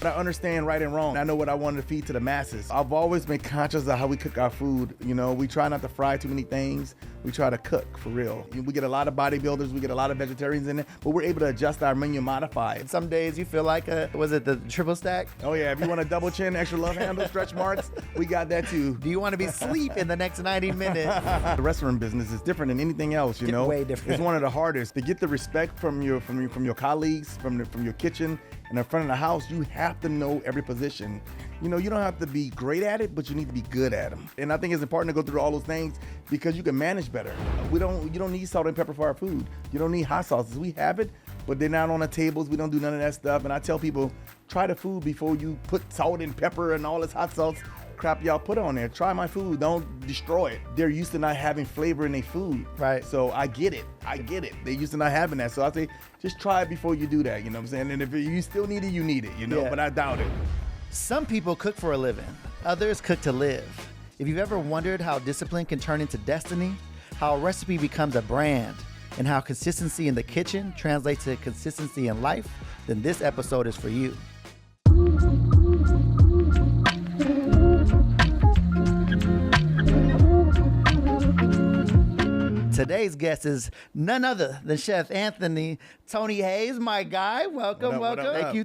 I understand right and wrong. I know what I wanted to feed to the masses. I've always been conscious of how we cook our food. You know, we try not to fry too many things. We try to cook for real. We get a lot of bodybuilders, we get a lot of vegetarians in there, but we're able to adjust our menu, modify it. Some days you feel like was it the triple stack? Oh yeah, if you want a double chin, extra love handle, stretch marks, we got that too. Do you want to be asleep in the next 90 minutes? The restaurant business is different than anything else, you know. Way different. It's one of the hardest. To get the respect from your colleagues, from your kitchen and in front of the house, you have to know every position. You know, you don't have to be great at it, but you need to be good at them. And I think it's important to go through all those things because you can manage better. You don't need salt and pepper for our food. You don't need hot sauces. We have it, but they're not on the tables. We don't do none of that stuff. And I tell people, try the food before you put salt and pepper and all this hot sauce crap y'all put on there. Try my food. Don't destroy it. They're used to not having flavor in their food. Right. So I get it. They're used to not having that. So I say, just try it before you do that. You know what I'm saying? And if you still need it, you need it, you know, but I doubt it. Some people cook for a living. Others cook to live. If you've ever wondered how discipline can turn into destiny, how a recipe becomes a brand, and how consistency in the kitchen translates to consistency in life, then this episode is for you. Today's guest is none other than Chef Anthony Tony Hayes, my guy. Welcome.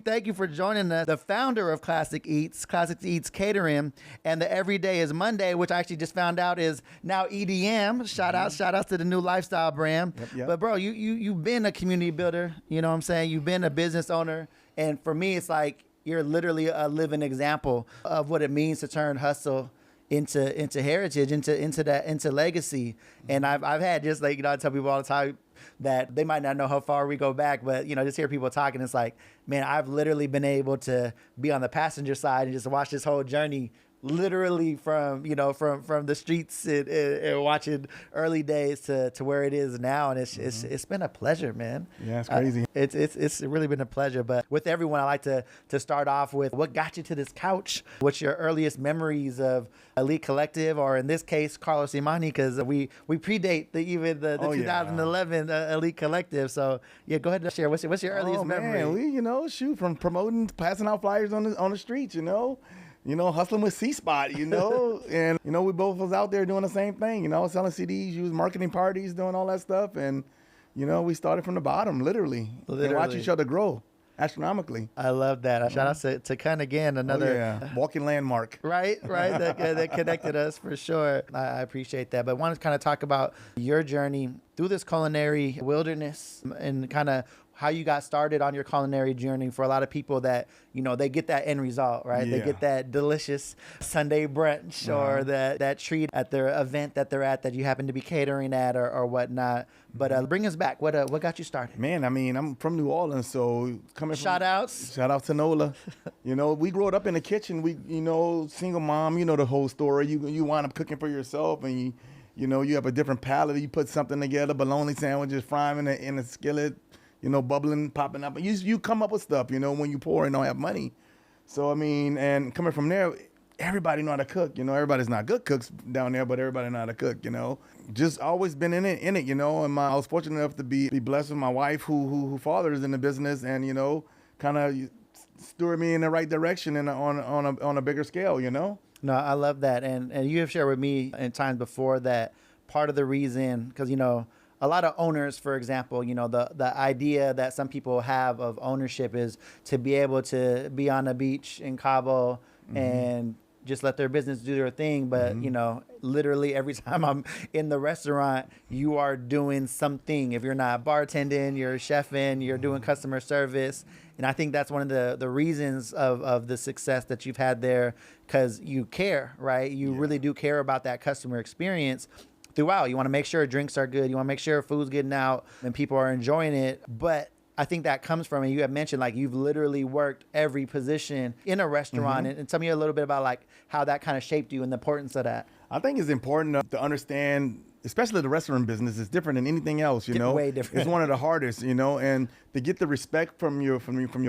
Thank you for joining us. The founder of Classic Eats Catering, and the Everyday is Monday, which I actually just found out is now EDM. Shout out to the new lifestyle brand. Yep. But bro, you've been a community builder. You know what I'm saying? You've been a business owner, and for me, it's like you're literally a living example of what it means to turn hustle into heritage, into legacy. And I've had, just like, you know, I tell people all the time that they might not know how far we go back, but, you know, just hear people talking, it's like, man, I've literally been able to be on the passenger side and just watch this whole journey literally from the streets and watching early days to where it is now. And it's been a pleasure, man. Yeah, it's crazy. It's really been a pleasure. But with everyone, I like to start off with what got you to this couch. What's your earliest memories of Elite Collective, or in this case, Carlos Imani, because we predate the 2011 Elite Collective. So yeah, go ahead and share. What's your earliest memory? Man, we from promoting, passing out flyers on the streets, hustling with C-Spot, and, we both was out there doing the same thing, selling CDs, you was marketing parties, doing all that stuff. And, we started from the bottom, literally. And watch each other grow astronomically. I love that. Shout out to Ken again, another walking landmark. Right. That connected us for sure. I appreciate that. But I want to kind of talk about your journey through this culinary wilderness and kind of how you got started on your culinary journey. For a lot of people that, they get that end result, right? Yeah. They get that delicious Sunday brunch or that treat at their event that they're at that you happen to be catering at or whatnot. But bring us back. What got you started? Man, I'm from New Orleans, so shout out to Nola. We grew up in the kitchen. We, single mom, the whole story. You wind up cooking for yourself, and you have a different palate. You put something together, bologna sandwiches, frying in a skillet, bubbling, popping up. You come up with stuff, when you pour and don't have money. So, and coming from there, everybody know how to cook. Everybody's not good cooks down there, but everybody know how to cook, Just always been in it, and I was fortunate enough to be blessed with my wife who father is in the business and, kind of steered me in the right direction and on a bigger scale, No, I love that. And you have shared with me in times before that part of the reason, because, a lot of owners, for example, the idea that some people have of ownership is to be able to be on the beach in Cabo and just let their business do their thing. But, literally every time I'm in the restaurant, you are doing something. If you're not bartending, you're chefing, you're doing customer service. And I think that's one of the reasons of the success that you've had there, because you care, right? You really do care about that customer experience throughout. You want to make sure drinks are good. You want to make sure food's getting out and people are enjoying it. But I think that comes from, and you have mentioned, like, you've literally worked every position in a restaurant. And tell me a little bit about, like, how that kind of shaped you and the importance of that. I think it's important to understand, especially the restaurant business, is different than anything else, Way different. It's one of the hardest, and to get the respect from your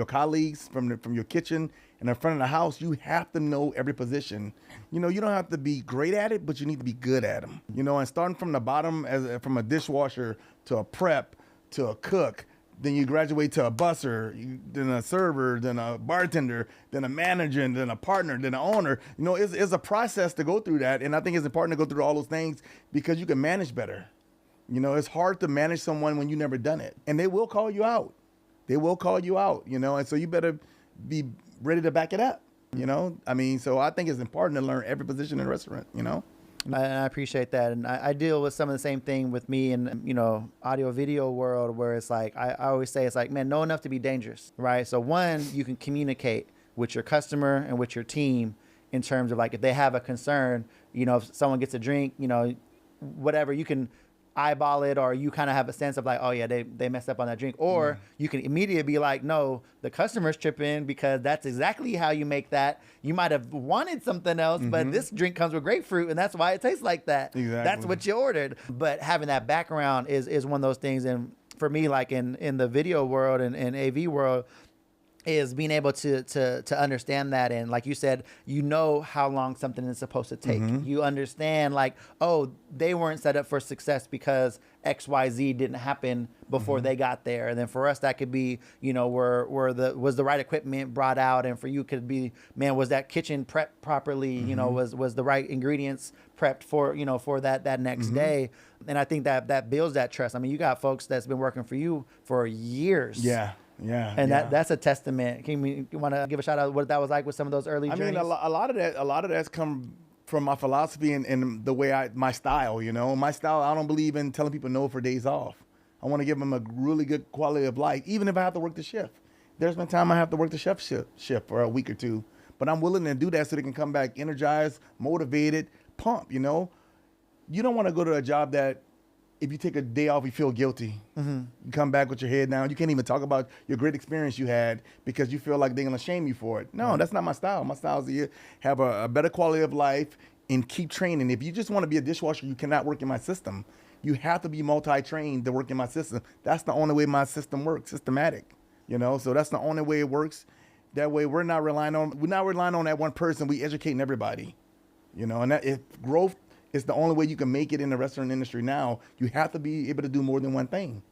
colleagues, from your kitchen and in front of the house, you have to know every position. You don't have to be great at it, but you need to be good at them. And starting from the bottom, from a dishwasher to a prep to a cook then you graduate to a busser, then a server, then a bartender, then a manager, and then a partner, then an owner. You know, it's a process to go through that. And I think it's important to go through all those things because you can manage better. You know, it's hard to manage someone when you never done it. And they will call you out. They will call you out, you know, and so you better be ready to back it up, you know? I mean, so I think it's important to learn every position in a restaurant, you know? And I appreciate that. And I deal with some of the same thing with me in, you know, audio video world where it's like, I always say it's like, man, know enough to be dangerous, right? So one, you can communicate with your customer and with your team in terms of like, if they have a concern, you know, if someone gets a drink, you know, whatever, you can eyeball it, or you kind of have a sense of like, oh yeah, they messed up on that drink, or you can immediately be like, no, the customer's tripping because that's exactly how you make that. You might have wanted something else, but this drink comes with grapefruit and that's why it tastes like that. Exactly. That's what you ordered. But having that background is one of those things. And for me, like in the video world and AV world, is being able to understand that. And like you said, you know how long something is supposed to take. You understand like, oh, they weren't set up for success because XYZ didn't happen before they got there. And then for us, that could be, you know, was the right equipment brought out? And for you could be, man, was that kitchen prepped properly? You know, was the right ingredients prepped for, you know, for that next day? And I think that builds that trust. I mean, you got folks that's been working for you for years. Yeah. And that's a testament. You want to give a shout out what that was like with some of those early journeys? I mean, a lot of that's come from my philosophy and the way my style, you know. My style, I don't believe in telling people no for days off. I want to give them a really good quality of life, even if I have to work the shift. There's been time I have to work the shift for a week or two, but I'm willing to do that so they can come back energized, motivated, pumped, you know. You don't want to go to a job that if you take a day off, you feel guilty. You come back with your head down. You can't even talk about your great experience you had because you feel like they're going to shame you for it. No, that's not my style. My style is to have a better quality of life and keep training. If you just want to be a dishwasher, you cannot work in my system. You have to be multi-trained to work in my system. That's the only way my system works, systematic. You know, so that's the only way it works. That way we're not relying on that one person. We educating everybody. You know, and that if growth it's the only way you can make it in the restaurant industry now. You have to be able to do more than one thing.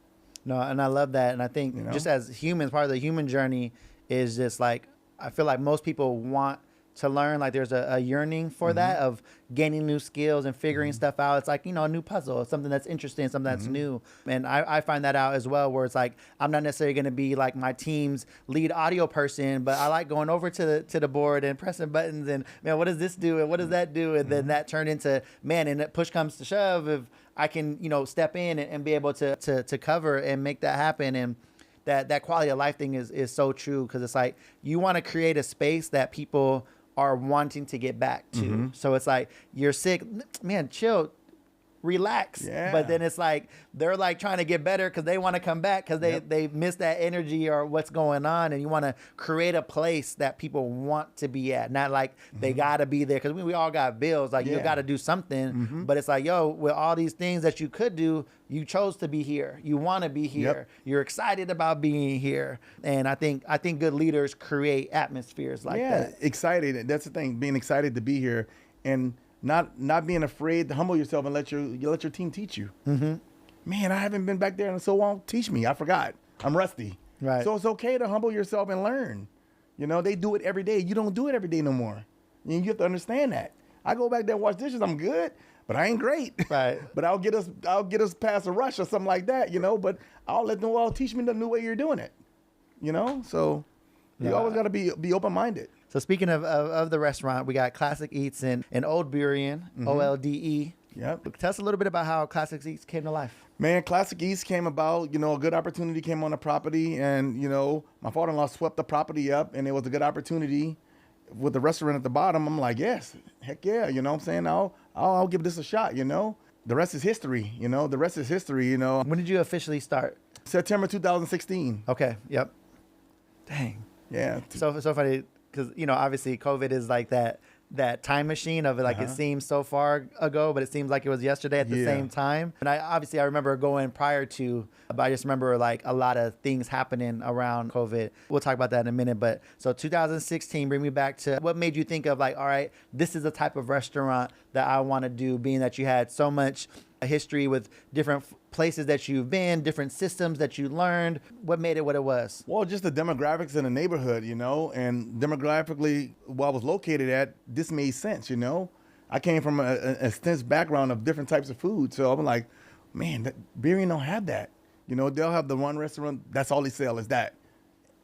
No, and I love that. And I think just as humans, part of the human journey is just like, I feel like most people want to learn, like there's a yearning for that of gaining new skills and figuring stuff out. It's like, you know, a new puzzle, something that's interesting, something that's new. And I find that out as well, where it's like, I'm not necessarily going to be like my team's lead audio person, but I like going over to the board and pressing buttons and, man, what does this do? And what does that do? And then that turned into, man, and push comes to shove, if I can, you know, step in and be able to cover and make that happen. And that quality of life thing is so true, because it's like, you want to create a space that people are wanting to get back to. So it's like, you're sick, man, chill, relax. But then it's like, they're like trying to get better because they want to come back because they miss that energy or what's going on. And you want to create a place that people want to be at, not like they got to be there, because we all got bills. Like you got to do something. But it's like, yo, with all these things that you could do, you chose to be here. You want to be here. You're excited about being here. And I think good leaders create atmospheres like that. Yeah, excited. That's the thing, being excited to be here and not being afraid to humble yourself and let your team teach you. Man, I haven't been back there in so long. Teach me. I forgot. I'm rusty. Right. So it's okay to humble yourself and learn. You know, they do it every day. You don't do it every day no more. And you have to understand that. I go back there and wash dishes. I'm good, but I ain't great. Right. But I'll get us past a rush or something like that, you know, but I'll let them all teach me the new way you're doing it. You know? So you always got to be open-minded. So speaking of the restaurant, we got Classic Eats in Old Burien, OLDE. Yep. Tell us a little bit about how Classic Eats came to life. Man, Classic Eats came about, you know, a good opportunity came on the property, and, you know, my father-in-law swept the property up, and it was a good opportunity with the restaurant at the bottom. I'm like, yes, heck yeah, you know what I'm saying? I'll give this a shot, you know? The rest is history, you know? The rest is history, you know? When did you officially start? September 2016. Okay, yep. Dang. Yeah. So funny, because, you know, obviously COVID is like that time machine of like, it seems so far ago, but it seems like it was yesterday at the same time. And I remember going prior to, but I just remember like a lot of things happening around COVID. We'll talk about that in a minute. But so 2016, bring me back to what made you think of like, all right, this is the type of restaurant that I want to do, being that you had so much a history with different places that you've been, different systems that you learned? What made it what it was? Well, just the demographics in the neighborhood, and demographically, where I was located at, this made sense, I came from an extensive background of different types of food, so I'm like, man, Berrien don't have that. They'll have the one restaurant, that's all they sell is that.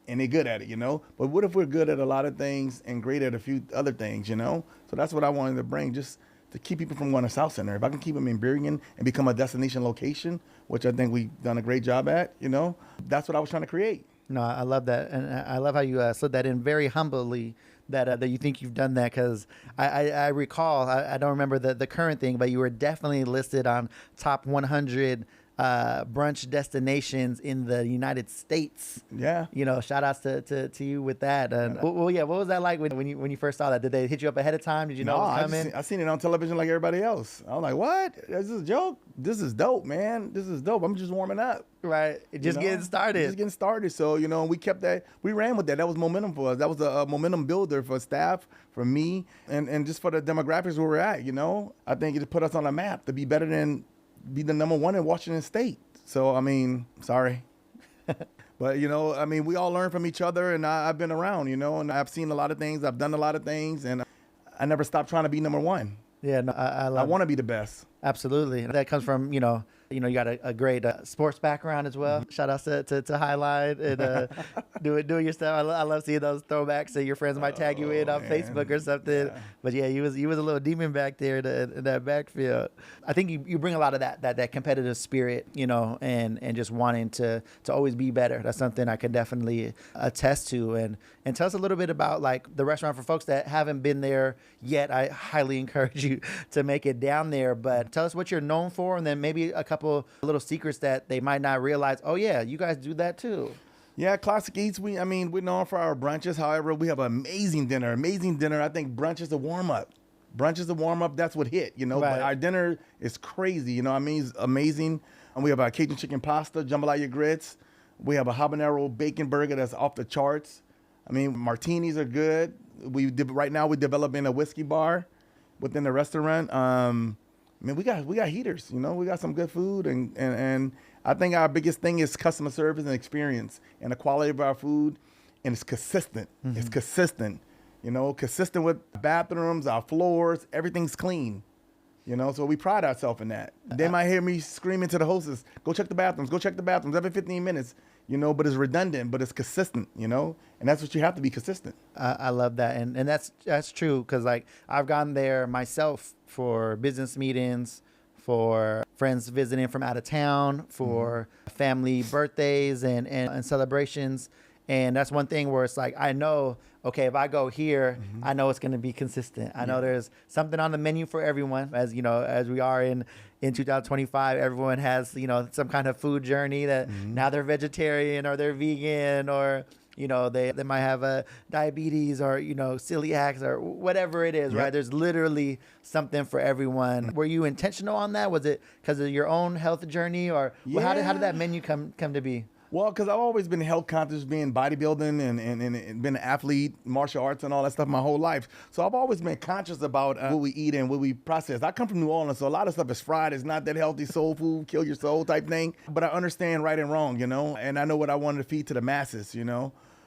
And they're good at it, But what if we're good at a lot of things and great at a few other things, So that's what I wanted to bring, just to keep people from going to South Center. If I can keep them in Berrien and become a destination location, which I think we've done a great job at, that's what I was trying to create. No, I love that. And I love how you slid that in very humbly, that you think you've done that, because I recall, I don't remember the current thing, but you were definitely listed on top 100 brunch destinations in the United States. Yeah. Shout outs to you with that. And well, yeah, what was that like when you first saw that? Did they hit you up ahead of time? Did you know it was coming? I seen it on television like everybody else. I was like, what? This is a joke? This is dope, man. This is dope. I'm just warming up. Right. Just getting started. Just getting started. So, we kept that. We ran with that. That was momentum for us. That was a momentum builder for staff, for me, and just for the demographics where we're at, I think it put us on a map to be better than be the number one in Washington State. So, sorry. But, we all learn from each other, and I've been around, and I've seen a lot of things. I've done a lot of things, and I never stopped trying to be number one. Yeah, no, I want to be the best. Absolutely. That comes from, you got a great sports background as well. Shout out to Highlight and doing your stuff. I love seeing those throwbacks that your friends might tag you in on Facebook or something. Yeah. But yeah, you was a little demon back there in that backfield. I think you bring a lot of that competitive spirit, and just wanting to always be better. That's something I can definitely attest to. And tell us a little bit about like the restaurant for folks that haven't been there yet. I highly encourage you to make it down there, but tell us what you're known for, and then maybe a couple little secrets that they might not realize. Oh yeah, you guys do that too. Yeah, Classic Eats, we're known for our brunches. However, we have amazing dinner. I think brunch is a warm-up. That's what hit, Right. But our dinner is crazy, it's amazing. And we have our Cajun chicken pasta, jambalaya grits. We have a habanero bacon burger that's off the charts. Martinis are good. Right now we're developing a whiskey bar within the restaurant. We got heaters, we got some good food, and I think our biggest thing is customer service and experience and the quality of our food, and it's consistent. Mm-hmm. It's consistent, consistent with bathrooms, our floors, everything's clean, so we pride ourselves in that. They might hear me screaming to the hostess, go check the bathrooms every 15 minutes, but it's redundant, but it's consistent, and that's what you have to be consistent. I love that. And that's true. Cause like I've gone there myself for business meetings, for friends visiting from out of town, for family birthdays and celebrations. And that's one thing where it's like, I know, okay, if I go here, I know it's going to be consistent. I know there's something on the menu for everyone. As as we are in 2025, everyone has, some kind of food journey that now they're vegetarian or they're vegan, or, they might have a diabetes or, celiacs or whatever it is, right? There's literally something for everyone. Were you intentional on that? Was it because of your own health journey, or how did that menu come to be? Well, because I've always been health conscious, being bodybuilding and been an athlete, martial arts and all that stuff my whole life. So I've always been conscious about what we eat and what we process. I come from New Orleans, so a lot of stuff is fried. It's not that healthy, soul food, kill your soul type thing. But I understand right and wrong, and I know what I wanted to feed to the masses,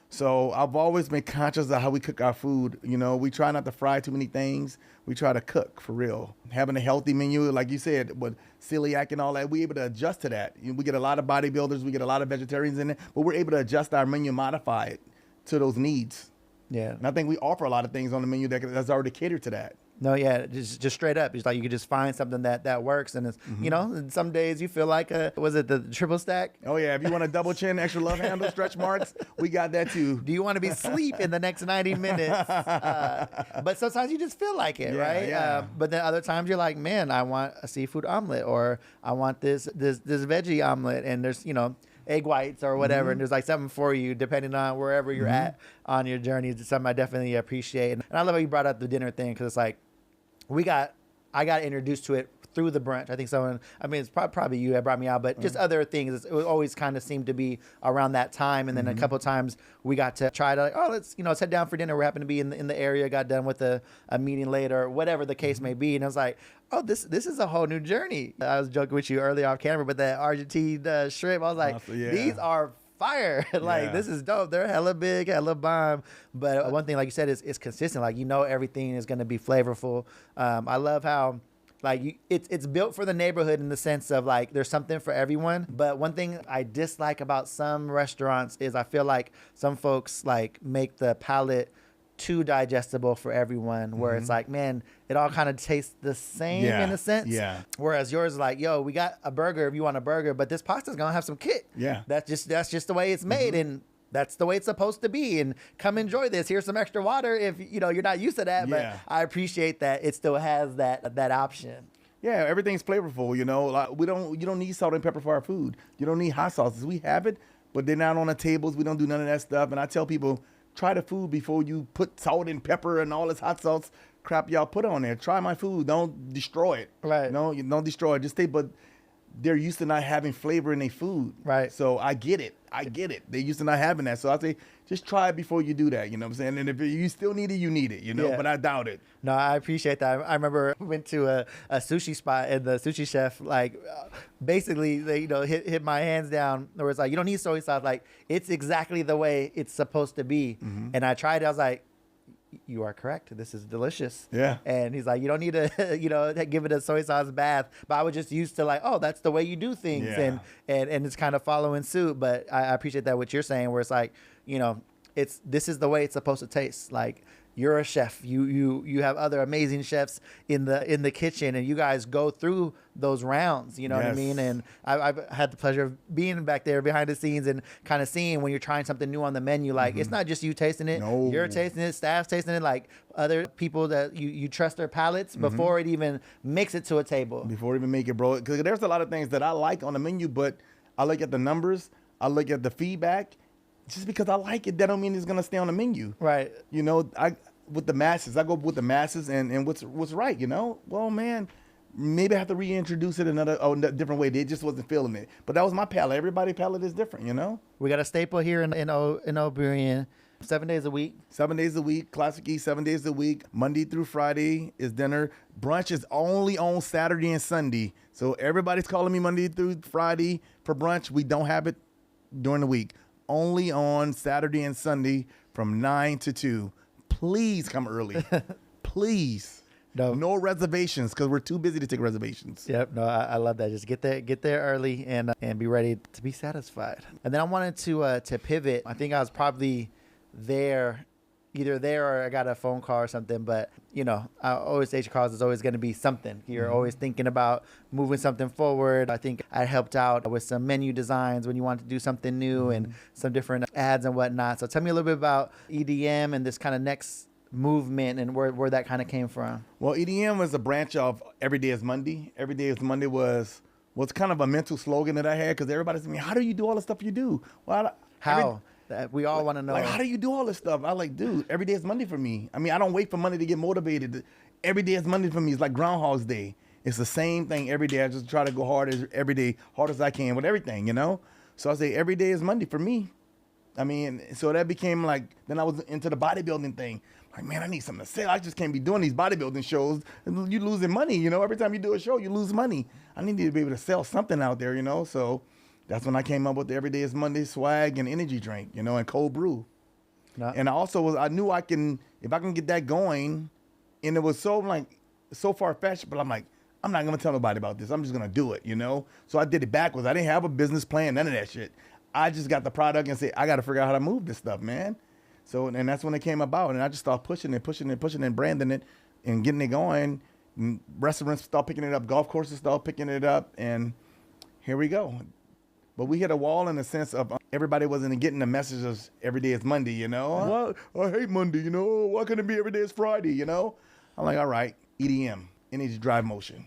So I've always been conscious of how we cook our food. We try not to fry too many things. We try to cook for real. Having a healthy menu, like you said, with celiac and all that, we're able to adjust to that. We get a lot of bodybuilders, we get a lot of vegetarians in it, but we're able to adjust our menu, modify it to those needs. Yeah. And I think we offer a lot of things on the menu that's already catered to that. No, yeah, just straight up. It's like you could just find something that works, and it's some days you feel like was it the triple stack? Oh yeah, if you want a double chin, extra love handle, stretch marks, we got that too. Do you want to be asleep in the next 90 minutes? But sometimes you just feel like it, right? Yeah. But then other times you're like, man, I want a seafood omelet, or I want this veggie omelet, and there's egg whites or whatever, and there's like something for you depending on wherever you're at on your journey. It's something I definitely appreciate, and I love how you brought up the dinner thing, because it's like I got introduced to it through the brunch. I think someone, I mean, it's probably you that brought me out, but just other things. It always kind of seemed to be around that time. And then a couple of times we got to try to like, oh, let's head down for dinner. We happened to be in the area, got done with a meeting later, whatever the case may be. And I was like, oh, this is a whole new journey. I was joking with you earlier off camera, but that Argentine shrimp, I was like, these are fire. Like, this is dope. They're hella big, hella bomb. But one thing, like you said, is consistent. Like, everything is going to be flavorful. I love how, like, it's built for the neighborhood in the sense of, like, there's something for everyone. But one thing I dislike about some restaurants is I feel like some folks, like, make the palate too digestible for everyone, where it's like, man, it all kind of tastes the same in a sense. Yeah. Whereas yours is like, yo, we got a burger if you want a burger, but this pasta's gonna have some kick. Yeah. That's just the way it's made, and that's the way it's supposed to be. And come enjoy this. Here's some extra water if you're not used to that. But I appreciate that it still has that option. Yeah, everything's flavorful. Like you don't need salt and pepper for our food. You don't need hot sauces. We have it, but they're not on the tables. We don't do none of that stuff. And I tell people, try the food before you put salt and pepper and all this hot sauce crap y'all put on there. Try my food. Don't destroy it. Right. No, you don't destroy it. Just stay. But they're used to not having flavor in their food. Right. So I get it. They're used to not having that. So I say, just try it before you do that. You know what I'm saying? And if you still need it, you need it. But I doubt it. No, I appreciate that. I remember we went to a sushi spot, and the sushi chef, like, basically, they, hit my hands down. Where it's like, you don't need soy sauce. Like, it's exactly the way it's supposed to be. And I tried it. I was like, you are correct. This is delicious. Yeah. And he's like, you don't need to, give it a soy sauce bath. But I was just used to, like, oh, that's the way you do things. Yeah. And it's kind of following suit. But I appreciate that what you're saying, where it's like, this is the way it's supposed to taste. Like, you're a chef. You have other amazing chefs in the kitchen, and you guys go through those rounds. You know what I mean? And I've had the pleasure of being back there behind the scenes and kind of seeing when you're trying something new on the menu. Like, it's not just you tasting it. No. You're tasting it. Staff's tasting it. Like, other people that you trust their palates before it even makes it to a table. Before it even make it, bro. Because there's a lot of things that I like on the menu, but I look at the numbers. I look at the feedback. Just because I like it, that don't mean it's gonna stay on the menu. Right. With the masses, I go with the masses and what's right. Well, man, maybe I have to reintroduce it a different way. They just wasn't feeling it. But that was my palate. Everybody's palate is different. We got a staple here in O'Brien. 7 days a week. 7 days a week. Classic East, 7 days a week. Monday through Friday is dinner. Brunch is only on Saturday and Sunday. So everybody's calling me Monday through Friday for brunch. We don't have it during the week. Only on Saturday and Sunday from 9 to 2. Please come early. Please. No reservations, because we're too busy to take reservations. Yep. No, I love that. Just get there early and be ready to be satisfied. And then I wanted to pivot. I think I was probably either there or I got a phone call or something. But, I always say calls is always going to be something. You're always thinking about moving something forward. I think I helped out with some menu designs when you want to do something new and some different ads and whatnot. So tell me a little bit about EDM and this kind of next movement and where that kind of came from. Well, EDM was a branch of Every Day is Monday. Every Day is Monday was kind of a mental slogan that I had, because everybody said to me, how do you do all the stuff you do? Well, how? We all want to know. Like, how do you do all this stuff? I like, dude, every day is Monday for me. I mean, I don't wait for Monday to get motivated. Every day is Monday for me. It's like Groundhog's Day. It's the same thing every day. I just try to go hard as I can with everything, So I say every day is Monday for me. I mean, so that became like, then I was into the bodybuilding thing. Like, man, I need something to sell. I just can't be doing these bodybuilding shows. You're losing money, Every time you do a show, you lose money. I need to be able to sell something out there, So that's when I came up with the Every Day is Monday swag and energy drink, and cold brew. No. And I knew if I can get that going, and it was so far-fetched, but I'm like, I'm not going to tell nobody about this. I'm just going to do it, So I did it backwards. I didn't have a business plan, none of that shit. I just got the product and said, I got to figure out how to move this stuff, man. So, and that's when it came about. And I just started pushing and branding it and getting it going. And restaurants started picking it up. Golf courses started picking it up. And here we go. But we hit a wall in the sense of everybody wasn't getting the message of every day is Monday, Well, I hate Monday, Why couldn't it be every day is Friday, I'm like, all right, EDM, energy drive motion.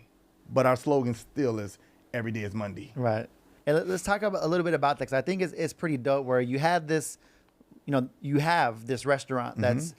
But our slogan still is every day is Monday. Right. And let's talk a little bit about that, because I think it's pretty dope where you have this, you have this restaurant that's,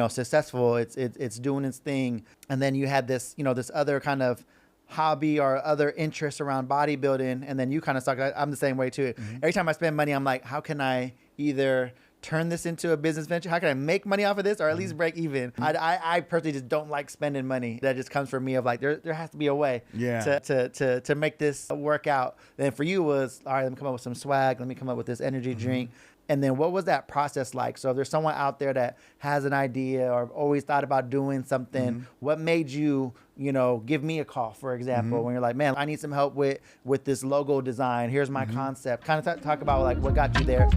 successful. It's doing its thing. And then you had this, this other kind of hobby or other interests around bodybuilding, and then you kind of suck. I'm the same way too. Every time I spend money, I'm like, how can I either turn this into a business venture? How can I make money off of this, or at least break even? I personally just don't like spending money. That just comes from me of like, there has to be a way to make this work out. And for you was, all right, let me come up with some swag. Let me come up with this energy drink. And then what was that process like? So if there's someone out there that has an idea or always thought about doing something, what made you, give me a call, for example, when you're like, man, I need some help with this logo design. Here's my concept. Kind of talk about like what got you there.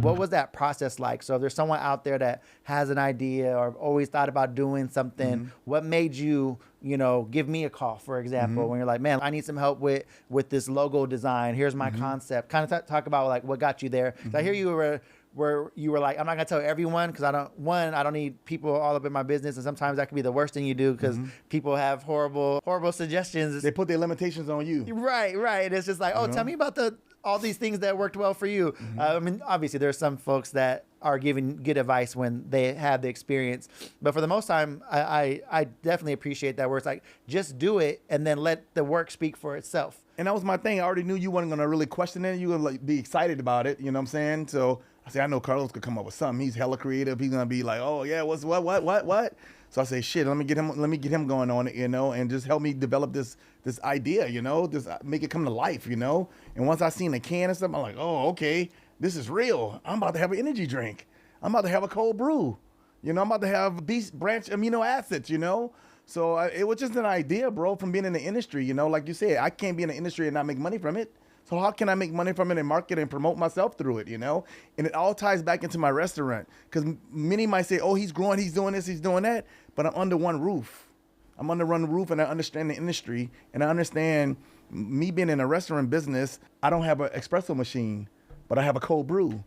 What was that process like? So if there's someone out there that has an idea or always thought about doing something, what made you, give me a call, for example, when you're like, man, I need some help with this logo design. Here's my concept. Kind of talk about like what got you there. I hear you were like, I'm not gonna tell everyone because I don't need people all up in my business, and sometimes that can be the worst thing you do because people have horrible suggestions. They put their limitations on you. Right. And it's just like, oh, tell me about all these things that worked well for you. I mean, obviously there's some folks that are giving good advice when they have the experience, but for the most time, I definitely appreciate that where it's like, just do it and then let the work speak for itself. And that was my thing. I already knew you weren't going to really question it. You were going to be excited about it. You know what I'm saying? So I said, I know Carlos could come up with something. He's hella creative. He's going to be like, oh yeah, what? So I say, shit, let me get him going on it, and just help me develop this idea, just make it come to life, And once I seen the can and stuff, I'm like, oh, okay, this is real. I'm about to have an energy drink. I'm about to have a cold brew. I'm about to have branch amino acids, So it was just an idea, bro, from being in the industry, like you said, I can't be in the industry and not make money from it. So how can I make money from it and market and promote myself through it, And it all ties back into my restaurant. Because many might say, oh, he's growing, he's doing this, he's doing that. But I'm under one roof. I'm under one roof, and I understand the industry. And I understand me being in a restaurant business, I don't have an espresso machine, but I have a cold brew.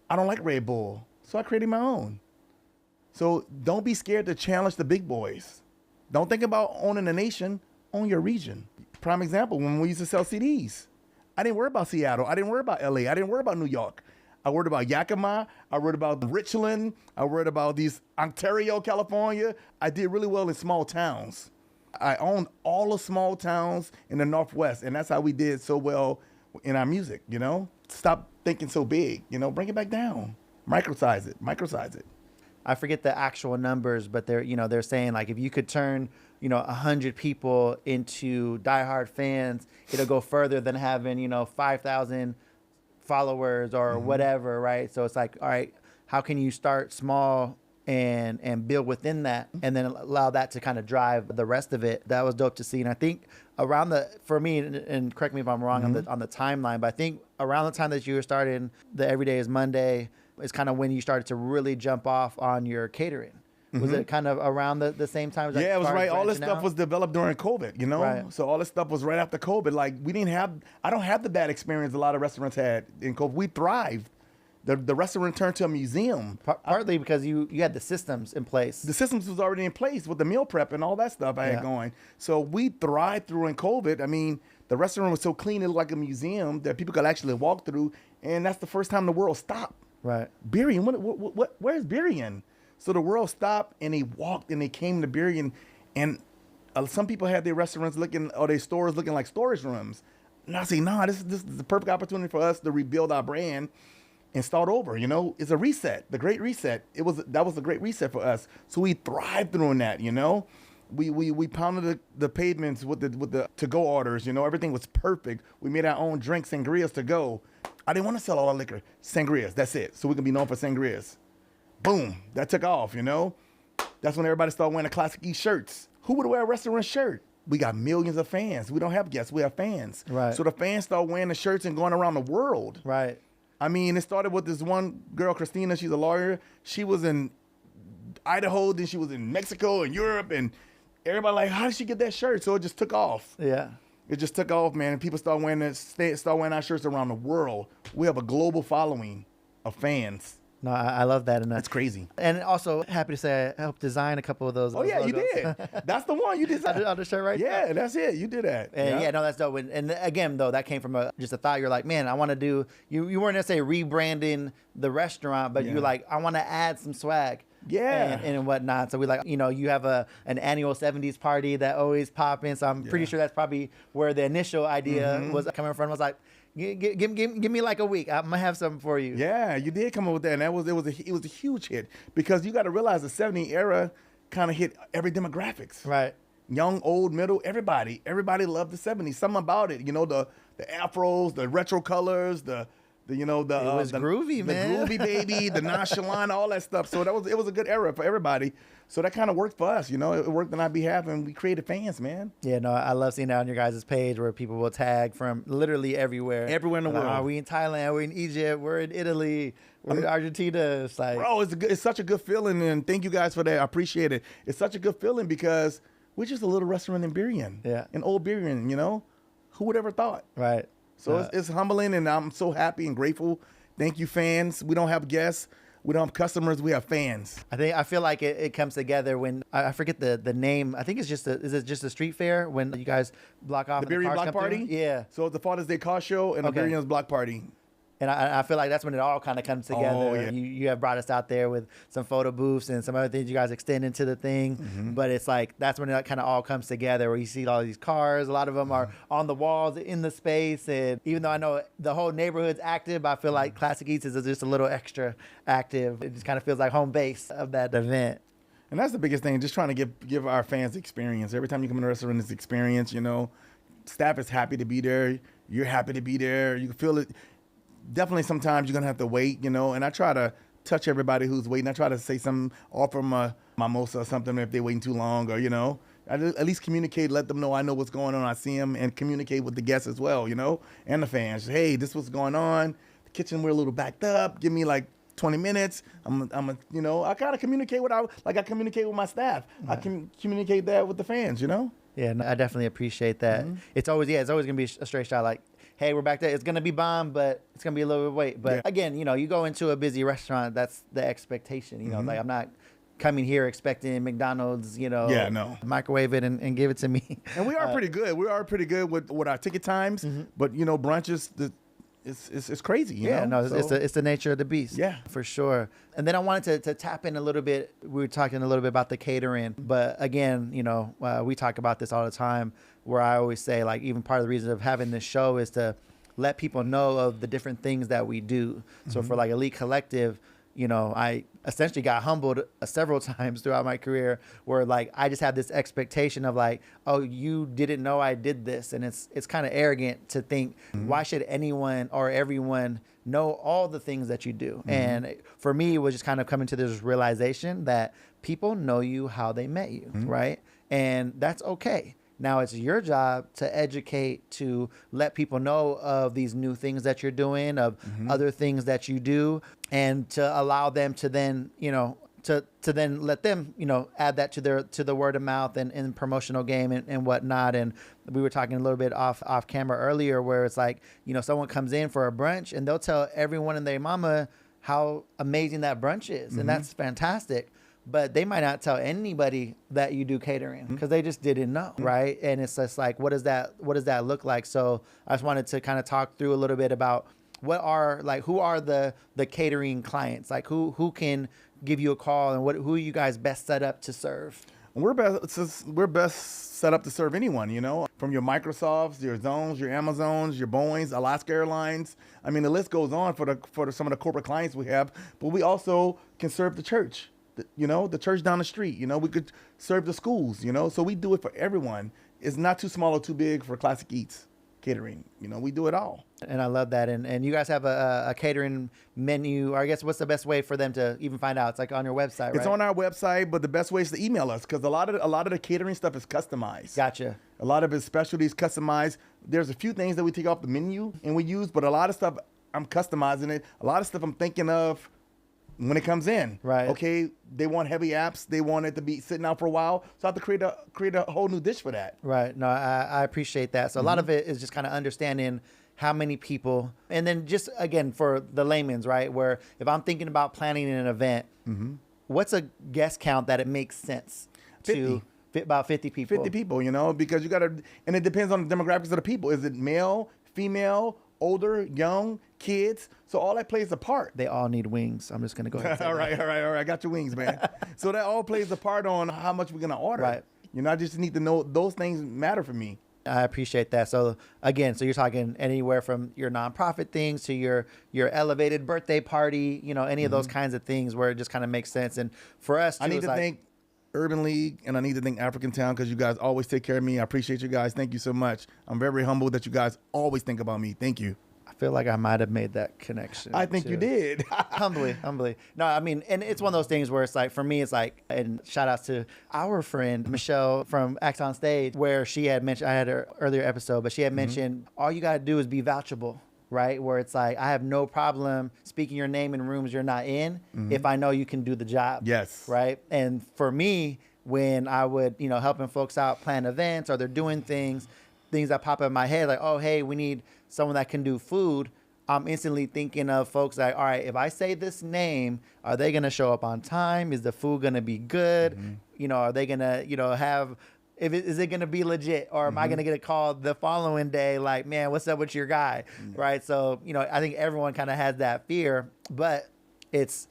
I don't like Red Bull, so I created my own. So don't be scared to challenge the big boys. Don't think about owning a nation, own your region. Prime example, when we used to sell CDs. I didn't worry about Seattle. I didn't worry about LA. I didn't worry about New York. I worried about Yakima. I worried about Richland. I worried about Ontario, California. I did really well in small towns. I owned all the small towns in the Northwest, and that's how we did so well in our music, Stop thinking so big, bring it back down. Microsize it. I forget the actual numbers, but they're saying like if you could turn 100 people into diehard fans, it'll go further than having 5,000 followers or whatever, right? So it's like, all right, how can you start small and build within that, and then allow that to kind of drive the rest of it? That was dope to see. And I think for me, and correct me if I'm wrong on the timeline, but I think around the time that you were starting the Everyday is Monday is kind of when you started to really jump off on your catering. Was it kind of around the same time? Yeah, it was right. All this stuff was developed during COVID, Right. So all this stuff was right after COVID. Like I don't have the bad experience a lot of restaurants had in COVID. We thrived. The restaurant turned to a museum. Partly because you had the systems in place. The systems was already in place with the meal prep and all that stuff I had going. So we thrived through in COVID. I mean, the restaurant was so clean, it looked like a museum that people could actually walk through. And that's the first time the world stopped. Right. Burien, where's Burien? So the world stopped and they walked and they came to Burien, and some people had their restaurants their stores looking like storage rooms. And I say, this is the perfect opportunity for us to rebuild our brand and start over. It's a reset, the great reset. That was a great reset for us. So we thrived through that. We pounded the pavements with the to-go orders. Everything was perfect. We made our own drinks, sangrias to go. I didn't want to sell all our liquor, sangrias. That's it. So we can be known for sangrias. Boom, that took off, That's when everybody started wearing the Classic E shirts. Who would wear a restaurant shirt? We got millions of fans. We don't have guests, we have fans. Right. So the fans started wearing the shirts and going around the world. Right. I mean, it started with this one girl, Christina, she's a lawyer. She was in Idaho, then she was in Mexico and Europe, and everybody like, how did she get that shirt? So it just took off. Yeah. It just took off, man. And people start wearing our shirts around the world. We have a global following of fans. No, I love that. And It's crazy. And also happy to say I helped design a couple of those. Oh yeah, you logos. did. That's the one you designed. On the shirt right Yeah, there. that's it. You did that. And yeah, no, that's dope. And again, though, that came from just a thought. You're like, man, I want to do. You weren't necessarily rebranding the restaurant, but you're like, I want to add some swag. Yeah. And whatnot. So we like, you have an annual 70s party that always pop in. So I'm pretty sure that's probably where the initial idea was coming from. I was like, give me like a week. I'm gonna have something for you. Yeah, you did come up with that, and it was a huge hit because you got to realize the '70s era kind of hit every demographics. Right. Young, old, middle, everybody loved the '70s. Something about it, the afros, the retro colors, it was groovy, man. The groovy baby, the nonchalant, all that stuff. So it was a good era for everybody. So that kind of worked for us, it worked on our behalf, and we created fans, man. Yeah, no, I love seeing that on your guys' page where people will tag from literally everywhere. Everywhere in the world. Are we in Thailand? We're in Egypt. We're in Italy. We're in Argentina. It's like, bro, it's such a good feeling, and thank you guys for that. I appreciate it. It's such a good feeling because we're just a little restaurant in Burien. Yeah. In Old Burien, Who would ever thought? Right. So it's humbling, and I'm so happy and grateful. Thank you, fans. We don't have guests. We don't have customers. We have fans. I feel like it comes together when I forget the name. I think it's just is it just a street fair when you guys block off The Burien Block Party? Through? Yeah. So it's the Father's Day car show and the Burien's Block Party. And I feel like that's when it all kind of comes together. Oh, yeah. You have brought us out there with some photo booths and some other things you guys extend into the thing. Mm-hmm. But it's like that's when it kind of all comes together where you see all these cars. A lot of them are on the walls in the space. And even though I know the whole neighborhood's active, I feel like Classic Eats is just a little extra active. It just kind of feels like home base of that event. And that's the biggest thing, just trying to give our fans experience. Every time you come in a restaurant, it's experience, Staff is happy to be there. You're happy to be there. You can feel it. Definitely sometimes you're going to have to wait, and I try to touch everybody who's waiting. I try to say something, offer them a mimosa or something if they're waiting too long, or, I at least communicate, let them know I know what's going on. I see them, and communicate with the guests as well, and the fans. Hey, this is what's going on. The kitchen, we're a little backed up. Give me like 20 minutes. I kind of communicate I communicate with my staff. I can communicate that with the fans, Yeah, no, I definitely appreciate that. Mm-hmm. It's always going to be a straight shot like, hey, we're back there. It's going to be bomb, but it's going to be a little bit wait. But again, you go into a busy restaurant, that's the expectation. Like I'm not coming here expecting McDonald's, microwave it and give it to me. And we are pretty good. We are pretty good with our ticket times. But, brunch is it's crazy, it's the nature of the beast. Yeah. For sure. And then I wanted to tap in a little bit. We were talking a little bit about the catering, but again, we talk about this all the time where I always say like even part of the reason of having this show is to let people know of the different things that we do. So for like Elite Collective, I essentially got humbled several times throughout my career where like I just had this expectation of like, oh, you didn't know I did this. And it's kind of arrogant to think, why should anyone or everyone know all the things that you do? And for me, it was just kind of coming to this realization that people know you how they met you, right? And that's okay. Now it's your job to educate, to let people know of these new things that you're doing, of other things that you do, and to allow them to then, to then let them, add that to the word of mouth and promotional game and whatnot. And we were talking a little bit off camera earlier where it's like, someone comes in for a brunch and they'll tell everyone and their mama how amazing that brunch is. And that's fantastic. But they might not tell anybody that you do catering because they just didn't know, right? And it's just like, what does that look like? So I just wanted to kind of talk through a little bit about who are the catering clients? Like who can give you a call and who are you guys best set up to serve? We're best set up to serve anyone, from your Microsofts, your Zones, your Amazons, your Boeings, Alaska Airlines. I mean, the list goes on for some of the corporate clients we have, but we also can serve the church. The church down the street, we could serve the schools, so we do it for everyone. It's not too small or too big for Classic Eats catering. We do it all. And I love that. And you guys have a catering menu, or I guess what's the best way for them to even find out? It's like on your website, right? It's on our website, but the best way is to email us because a lot of the catering stuff is customized. Gotcha. A lot of its specialties customized. There's a few things that we take off the menu and we use, but a lot of stuff I'm customizing it. A lot of stuff I'm thinking of when it comes in. Right. Okay, they want heavy apps. They want it to be sitting out for a while. So I have to create a whole new dish for that. Right. No, I appreciate that. So a lot of it is just kind of understanding, how many people, and then just again for the layman's, right? Where if I'm thinking about planning an event, what's a guest count that it makes sense 50. to fit about 50 people? 50 people, you know, because you got to, and it depends on the demographics of the people. Is it male, female, older, young, kids? So all that plays a part. They all need wings. I'm just gonna go ahead and say all that. right. I got your wings, man. So that all plays a part on how much we're going to order. Right. You know, I just need to know those things matter for me. I appreciate that. So again, so you're talking anywhere from your nonprofit things to your elevated birthday party, you know, any of those kinds of things where it just kind of makes sense. And for us, too, I need to thank Urban League and I need to thank African Town because you guys always take care of me. I appreciate you guys. Thank you so much. I'm very humbled that you guys always think about me. Thank you. I feel like I might have made that connection. I think you did. humbly. No, I mean, and it's one of those things where it's like, for me, it's like, and shout outs to our friend Michelle from Act on Stage, where she had mentioned, I had her earlier episode, but she had mentioned all you got to do is be vouchable, right? Where it's like, I have no problem speaking your name in rooms you're not in if I know you can do the job. Yes. Right. And for me, when I would, you know, helping folks out plan events or they're doing things that pop in my head, like, oh, hey, we need someone that can do food. I'm instantly thinking of folks like, all right, if I say this name, are they going to show up on time? Is the food going to be good? You know, are they going to, you know, is it going to be legit? Or am I going to get a call the following day like, man, what's up with your guy? Right. So, you know, I think everyone kind of has that fear, but it's,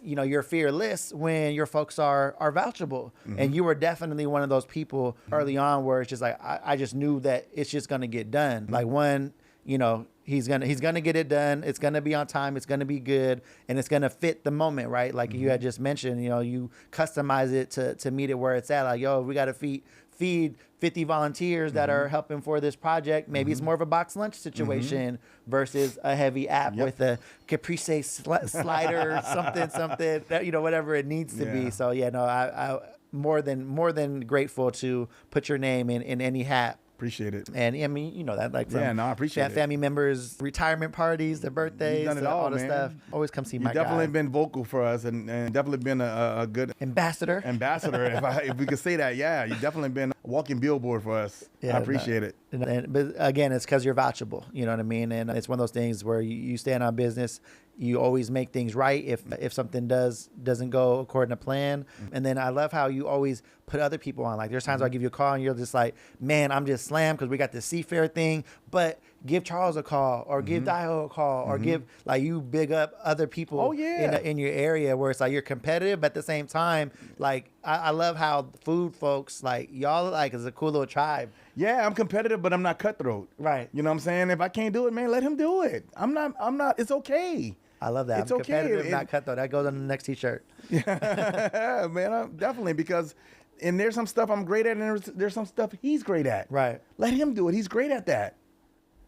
you know, you're fearless when your folks are vouchable. And you were definitely one of those people early on where it's just like, I just knew that it's just going to get done. Like, one, you know, he's gonna get it done. It's gonna be on time. It's gonna be good, and it's gonna fit the moment, right? Like you had just mentioned, you know, you customize it to meet it where it's at. Like, yo, we got to feed 50 volunteers that are helping for this project. Maybe it's more of a box lunch situation versus a heavy app with a caprese slider, something that, you know, whatever it needs to be. So yeah, no, I more than grateful to put your name in any hat. Appreciate it. And I mean, you know that, like, from I appreciate it. Family members, retirement parties, their birthdays, done it all, the man. stuff. Always come see my guy. You've definitely been vocal for us and definitely been a good ambassador. if we could say that. Yeah, you've definitely been a walking billboard for us. Yeah, I appreciate it. But again, it's because you're vouchable. You know what I mean? And it's one of those things where you stand on business. You always make things right if something doesn't go according to plan. And then I love how you always put other people on. Like, there's times I give you a call and you're just like, man, I'm just slammed because we got the Seafair thing, but give Charles a call or give Dio a call or give, like, you big up other people in your area where it's like you're competitive, but at the same time, like, I love how food folks, like, y'all, like, is a cool little tribe. Yeah, I'm competitive, but I'm not cutthroat. Right. You know what I'm saying? If I can't do it, man, let him do it. I'm not, it's okay. I love that. It's I'm okay. competitive, not cutthroat. That goes on the next t-shirt. Yeah, man, I'm definitely, because, and there's some stuff I'm great at, and there's some stuff he's great at. Right. Let him do it. He's great at that.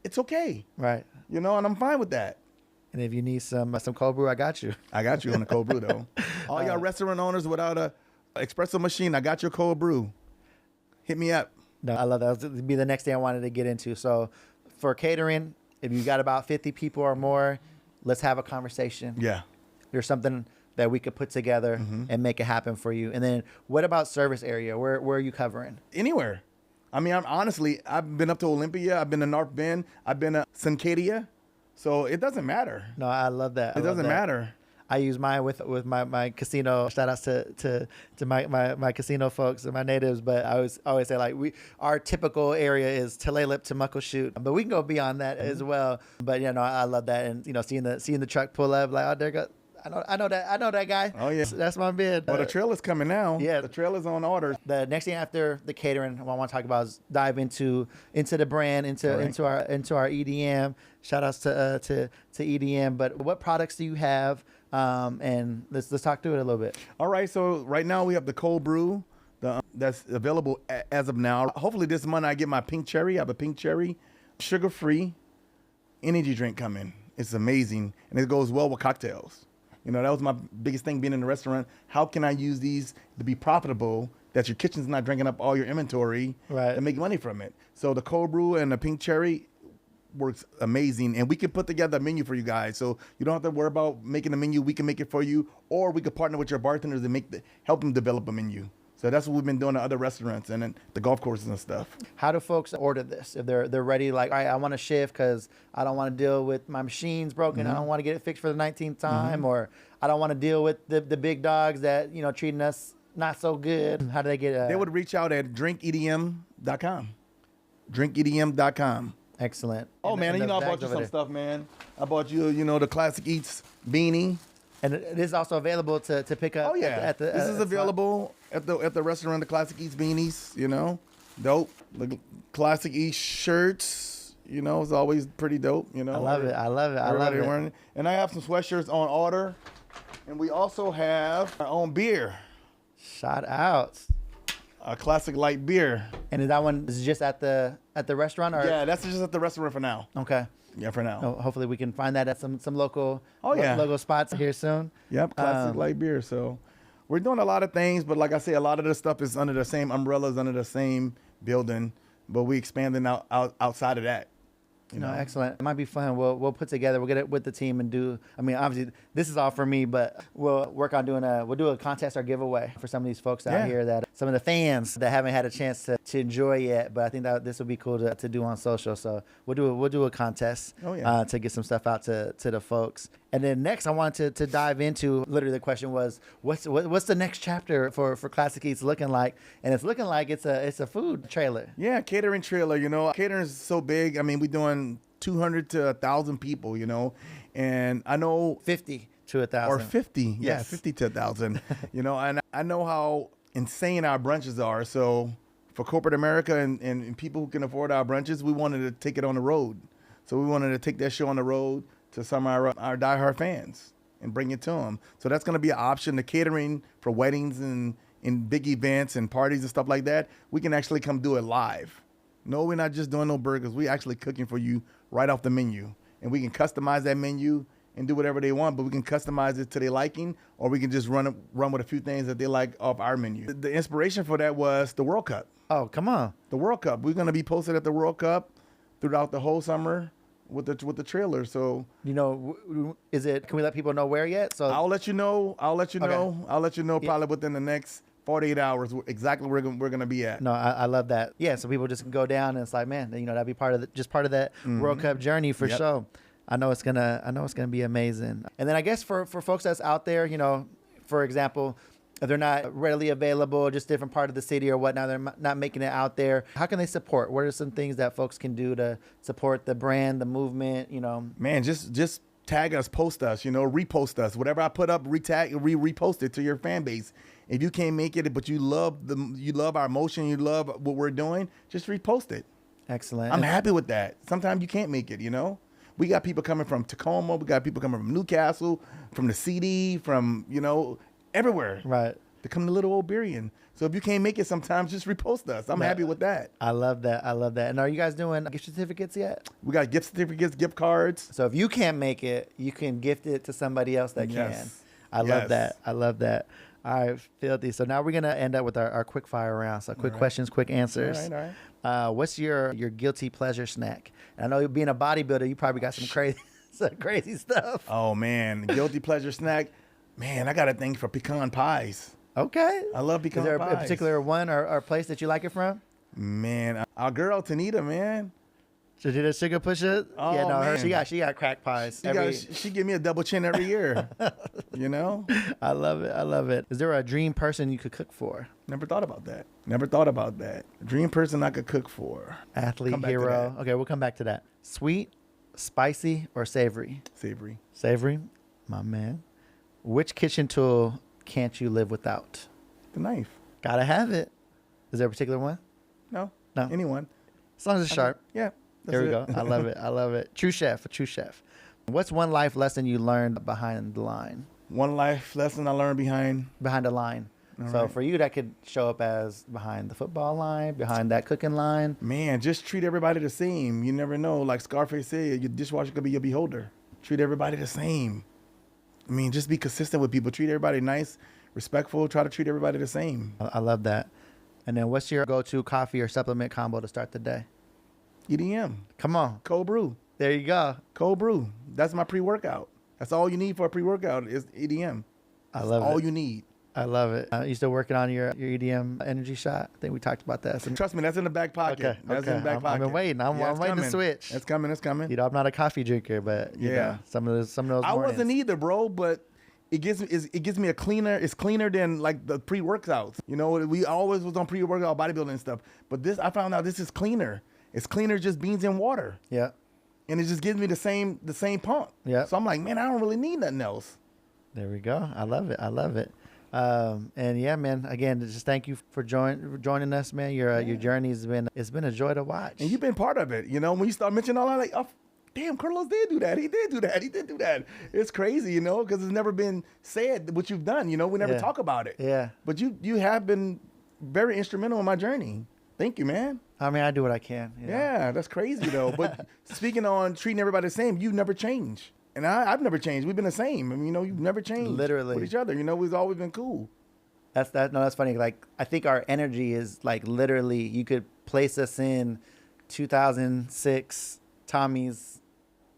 It's okay. Right. You know, and I'm fine with that. And if you need some cold brew, I got you. I got you on the cold brew, though. All y'all restaurant owners without a espresso machine, I got your cold brew. Hit me up. No, I love that. That would be the next thing I wanted to get into. So for catering, if you got about 50 people or more, let's have a conversation. Yeah. There's something that we could put together and make it happen for you. And then what about service area? Where are you covering? Anywhere. I mean, I've been up to Olympia. I've been to North Bend. I've been to Suncadia. So it doesn't matter. No, I love that. It doesn't matter. I use mine with my casino. Shout outs to my casino folks and my natives. But I always say, like, our typical area is Tulalip to Muckleshoot, but we can go beyond that as well. But you know, I love that, and you know, seeing the truck pull up, like, oh, there go. I know that guy. Oh yeah, that's my man. Well, the trailer's coming now. Yeah, the trailer's on order. The next thing after the catering, what I want to talk about is dive into the brand, into our EDM. Shout outs to EDM. But what products do you have? And let's talk through it a little bit. All right. So right now we have the cold brew that's available as of now. Hopefully this month I get my pink cherry. I have a pink cherry, sugar-free energy drink coming. It's amazing, and it goes well with cocktails. You know, that was my biggest thing being in the restaurant. How can I use these to be profitable, that your kitchen's not drinking up all your inventory, and make money from it? So the cold brew and the pink cherry works amazing, and we can put together a menu for you guys. So you don't have to worry about making a menu. We can make it for you, or we could partner with your bartenders and help them develop a menu. So that's what we've been doing at other restaurants and then the golf courses and stuff. How do folks order this? If they're ready, like, all right, I want to shift because I don't want to deal with my machine's broken. I don't want to get it fixed for the 19th time, or I don't want to deal with the big dogs that, you know, treating us not so good. How do they get? They would reach out at drinkedm.com. Drinkedm.com. Excellent. Oh, man, and you know, I those bought bags you over some there. stuff, man. I bought you, you know, the Classic Eats beanie. And it is also available to pick up. Oh, yeah. At the, This is available at the restaurant, the Classic Eats beanies, you know. Dope. The Classic Eats shirts, you know, it's always pretty dope, you know. I love it. I love it. I love Everybody it. wearing it. And I have some sweatshirts on order. And we also have our own beer, Shout out. a Classic Light beer. And is that one is just at the restaurant, or? Yeah, that's just at the restaurant for now. Okay. Yeah, for now. Oh, hopefully we can find that at some local Yeah. local spots here soon. Yep, Classic Um, Light beer. So we're doing a lot of things, but like I say, a lot of the stuff is under the same umbrellas, under the same building, but we expanding outside of that. You No, know? excellent. It might be fun. We'll put together. We'll get it with the team and do. I mean, obviously, this is all for me, but we'll work on we'll do a contest or giveaway for some of these folks out Yeah. here, that some of the fans that haven't had a chance to enjoy yet. But I think that this would be cool to do on social. So we'll do a contest. Oh, yeah. To get some stuff out to the folks. And then next, I wanted to dive into, literally the question was, what's the next chapter for Classic Eats looking like? And it's looking like it's a food trailer. Yeah, catering trailer, you know. Catering is so big. I mean, we're doing 200 to 1,000 people, you know. And I know 50 to 1,000. or 50. Yeah, Yes. 50 to 1,000. You know, and I know how insane our brunches are. So for corporate America and people who can afford our brunches, we wanted to take it on the road. So we wanted to take that show on the road to some of our diehard fans and bring it to them. So that's going to be an option. The catering for weddings and big events and parties and stuff like that, we can actually come do it live. No, we're not just doing no burgers. We're actually cooking for you right off the menu. And we can customize that menu and do whatever they want, but we can customize it to their liking, or we can just run with a few things that they like off our menu. The inspiration for that was the World Cup. Oh, come on. The World Cup. We're going to be posted at the World Cup throughout the whole summer with the trailer. So You know, can we let people know where yet? So I'll let you know. I'll let you know probably within the next 48 hours exactly where we're going to be at. no, I love that. Yeah, so people just can go down and it's like, man, you know, that'd be part of that World Cup journey for Yep. sure. I know it's gonna be amazing. And then I guess for folks that's out there, you know, for example, if they're not readily available, just different part of the city or whatnot, they're not making it out there. How can they support? What are some things that folks can do to support the brand, the movement? You know, Man, just tag us, post us, you know, repost us. Whatever I put up, repost it to your fan base. If you can't make it, but you love our emotion, you love what we're doing, just repost it. excellent. I'm happy with that. Sometimes you can't make it, you know. We got people coming from Tacoma, we got people coming from Newcastle, from the CD, from, you know, everywhere. Right. To come to Little Old Berrien. So if you can't make it sometimes, just repost us. I'm happy with that. I love that. And are you guys doing gift certificates yet? We got gift certificates, gift cards. So if you can't make it, you can gift it to somebody else that can. Yes. I love Yes. that. I love that. All right, filthy. So now we're gonna end up with our quick fire round. So quick questions, quick answers. All right. What's your guilty pleasure snack? And I know being a bodybuilder, you probably got some crazy stuff. Oh, man. Guilty pleasure snack. Man, I got a thing for pecan pies. Okay. I love pecan Is there pies. a particular one or place that you like it from? Man, our girl Tanita, man. She did a sugar pusher. Oh, yeah, no, man. she got crack pies. She give me a double chin every year. You know? I love it. I love it. Is there a dream person you could cook for? Never thought about that. Dream person I could cook for. Athlete, Come back to hero. that. Okay, we'll come back to that. Sweet, spicy, or savory? Savory. Savory, my man. Which kitchen tool can't you live without? The knife. Gotta have it. Is there a particular one? No. No. Anyone. As long as it's sharp. Yeah. There we go. it. I love it. I love it. True chef, a true chef. What's one life lesson you learned behind the line? One life lesson I learned behind. Behind the line. All So right. for you, that could show up as behind the football line, behind that cooking line. Man, just treat everybody the same. You never know. Like Scarface said, your dishwasher could be your beholder. Treat everybody the same. I mean, just be consistent with people. Treat everybody nice, respectful. Try to treat everybody the same. I love that. And then what's your go-to coffee or supplement combo to start the day? EDM. Come on. Cold brew. There you go. Cold brew. That's my pre-workout. That's all you need for a pre-workout is EDM. I That's love all it. you need. I love it. You still working on your EDM energy shot? I think we talked about that. Trust me, that's in the back pocket. Okay, That's in the back pocket. I've been waiting. I'm waiting coming. to switch. It's coming. It's coming. You know, I'm not a coffee drinker, but you know, some of those I mornings. wasn't either, bro. But it gives me a cleaner. It's cleaner than like the pre-workouts. You know, we always was on pre-workout bodybuilding and stuff. But this, I found out this is cleaner. It's cleaner, just beans and water. Yeah. And it just gives me the same pump. Yeah. So I'm like, man, I don't really need nothing else. There we go. I love it. I love it. And yeah, man. Again, just thank you for joining us, man. Your journey has been a joy to watch. And you've been part of it. You know, when you start mentioning all that, like, oh, damn, Carlos did do that. He did do that. He did do that. It's crazy, you know, because it's never been said what you've done. You know, we never talk about it. Yeah. But you have been very instrumental in my journey. Thank you, man. I mean, I do what I can. You know? Yeah, that's crazy though. But speaking on treating everybody the same, you never change. And I've never changed. We've been the same. I mean, you know, you've never changed. Literally. With each other. You know, we've always been cool. That's funny. Like, I think our energy is like literally, you could place us in 2006 Tommy's.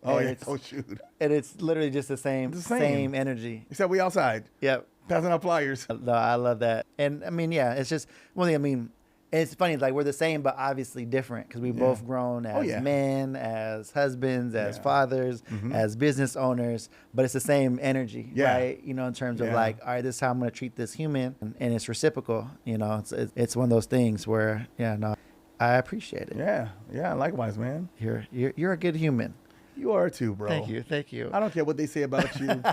Oh, yeah. Oh, shoot. And it's literally just the same energy. Except we outside. Yep. Passing out flyers. No, I love that. And I mean, yeah, it's just, one thing, I mean, it's funny, like we're the same, but obviously different because we've both grown as men, as husbands, as fathers, as business owners, but it's the same energy, right? You know, in terms of like, all right, this is how I'm going to treat this human, and it's reciprocal. You know, it's one of those things where, I appreciate it. Yeah, likewise, man. You're a good human. You are too, bro. Thank you. I don't care what they say about you.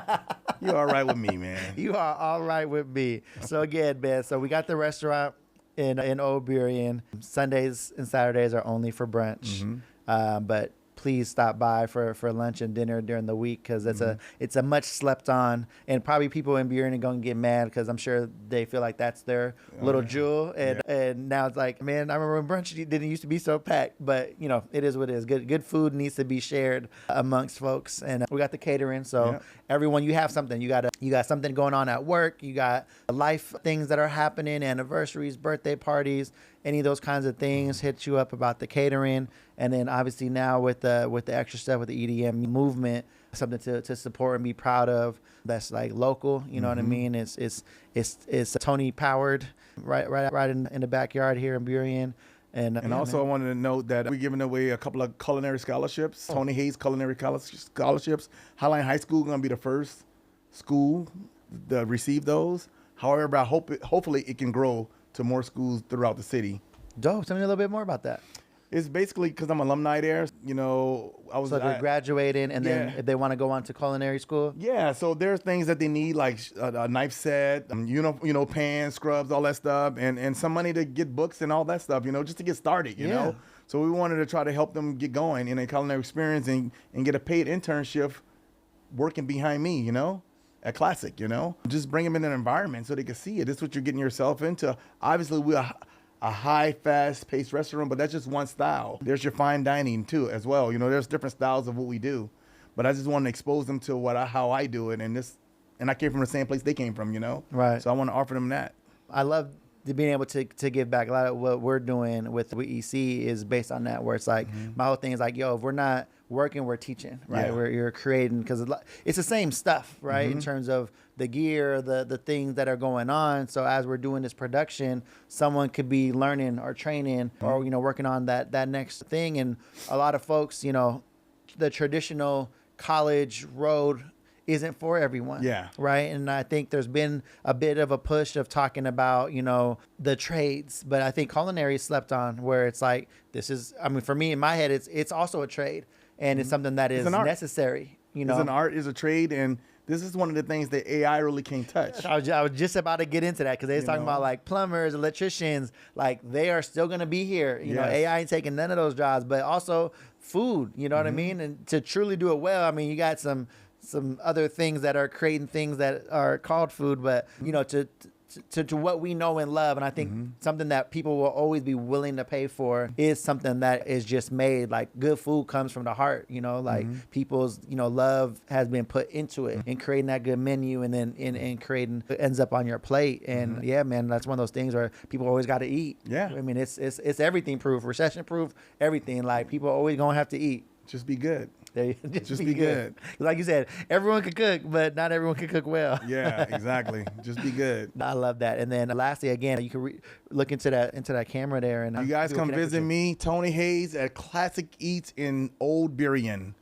You're all right with me, man. You are all right with me. So again, man, so we got the restaurant in Old Burien. Sundays and Saturdays are only for brunch. But please stop by for lunch and dinner during the week because it's a much slept on, and probably people in Burien are going to get mad because I'm sure they feel like that's their little jewel. And now it's like, man, I remember when brunch didn't used to be so packed, but you know, it is what it is. Good food needs to be shared amongst folks, and we got the catering. So everyone, you have something. You got something going on at work. You got life things that are happening, anniversaries, birthday parties, any of those kinds of things. Hit you up about the catering. And then obviously now with the extra stuff with the EDM movement, something to support and be proud of. That's like local, you know what I mean? It's Tony powered, right in the backyard here in Burien. And also, I wanted to note that we're giving away a couple of culinary scholarships. Tony Hayes Culinary Scholarships. Highline High School going to be the first school to receive those. However, hopefully it can grow to more schools throughout the city. Dope. Tell me a little bit more about that. It's basically because I'm alumni there. You know, So they're graduating, and then if they want to go on to culinary school. Yeah, so there's things that they need like a knife set, pans, scrubs, all that stuff, and some money to get books and all that stuff. You know, just to get started. You know, so we wanted to try to help them get going in a culinary experience and get a paid internship working behind me. You know. At Classic, you know, just bring them in an environment so they can see it. This is what you're getting yourself into. Obviously, we're a high, fast-paced restaurant, but that's just one style. There's your fine dining too, as well. You know, there's different styles of what we do, but I just want to expose them to how I do it, and I came from the same place they came from, you know. Right. So I want to offer them that. I love being able to give back. A lot of what we're doing with EC is based on that, where it's like my whole thing is like, yo, if we're not working, we're teaching, right? You're creating, because it's the same stuff, right? In terms of the gear, the things that are going on. So as we're doing this production, someone could be learning or training or working on that next thing. And a lot of folks, the traditional college road isn't for everyone. Yeah. Right. And I think there's been a bit of a push of talking about, the trades, but I think culinary slept on, where it's like, for me, in my head, it's also a trade, and it's something that is necessary. It's an art, is a trade. And this is one of the things that AI really can't touch. I was just about to get into that, because they was talking about like plumbers, electricians, like they are still going to be here. AI ain't taking none of those jobs, but also food, you know what I mean? And to truly do it well, I mean, you got some other things that are creating things that are called food, but to what we know and love. And I think something that people will always be willing to pay for is something that is just made. Like, good food comes from the heart, people's, love has been put into it in creating that good menu, and then in creating, it ends up on your plate. And yeah, man, that's one of those things where people always got to eat. Yeah. I mean, it's everything proof, recession proof, everything. Like, people always going to have to eat. Just be good. Just be good. Like you said, everyone can cook, but not everyone can cook well. Yeah, exactly. Just be good. I love that. And then lastly, again, you can look into that camera there. And You guys come visit me, Tony Hayes, at Classic Eats in Old Burien,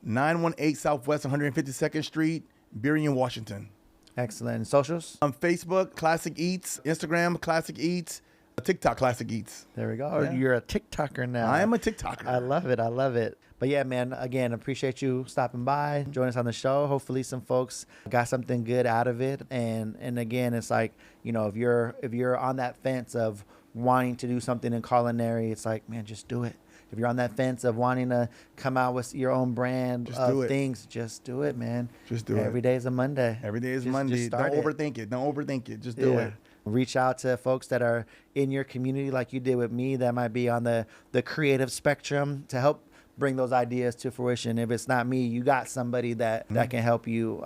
918 Southwest 152nd Street, Burien, Washington. Excellent. And socials? On Facebook, Classic Eats. Instagram, Classic Eats. TikTok, Classic Eats. There we go. Yeah. You're a TikToker now. I am a TikToker. I love it. I love it. But yeah, man, again, appreciate you stopping by, joining us on the show. Hopefully some folks got something good out of it. And again, it's like, you know, if you're on that fence of wanting to do something in culinary, it's like, man, just do it. If you're on that fence of wanting to come out with your own brand of things, just do it, man. Just do it. Every day is a Monday. Every day is Monday. Don't overthink it. Don't overthink it. Just do it. Reach out to folks that are in your community like you did with me that might be on the creative spectrum to help bring those ideas to fruition. If it's not me, you got somebody that can help you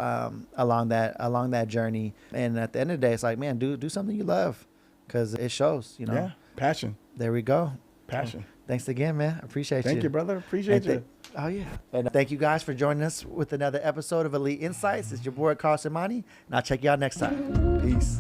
along that journey. And at the end of the day, it's like, man, do something you love because it shows, you know. Yeah, passion. There we go. Passion. Thanks again, man. Appreciate you. Thank you, brother. Appreciate you. Oh, yeah. And thank you guys for joining us with another episode of Elite Insights. It's your boy, Carl Simani, and I'll check you out next time. Peace.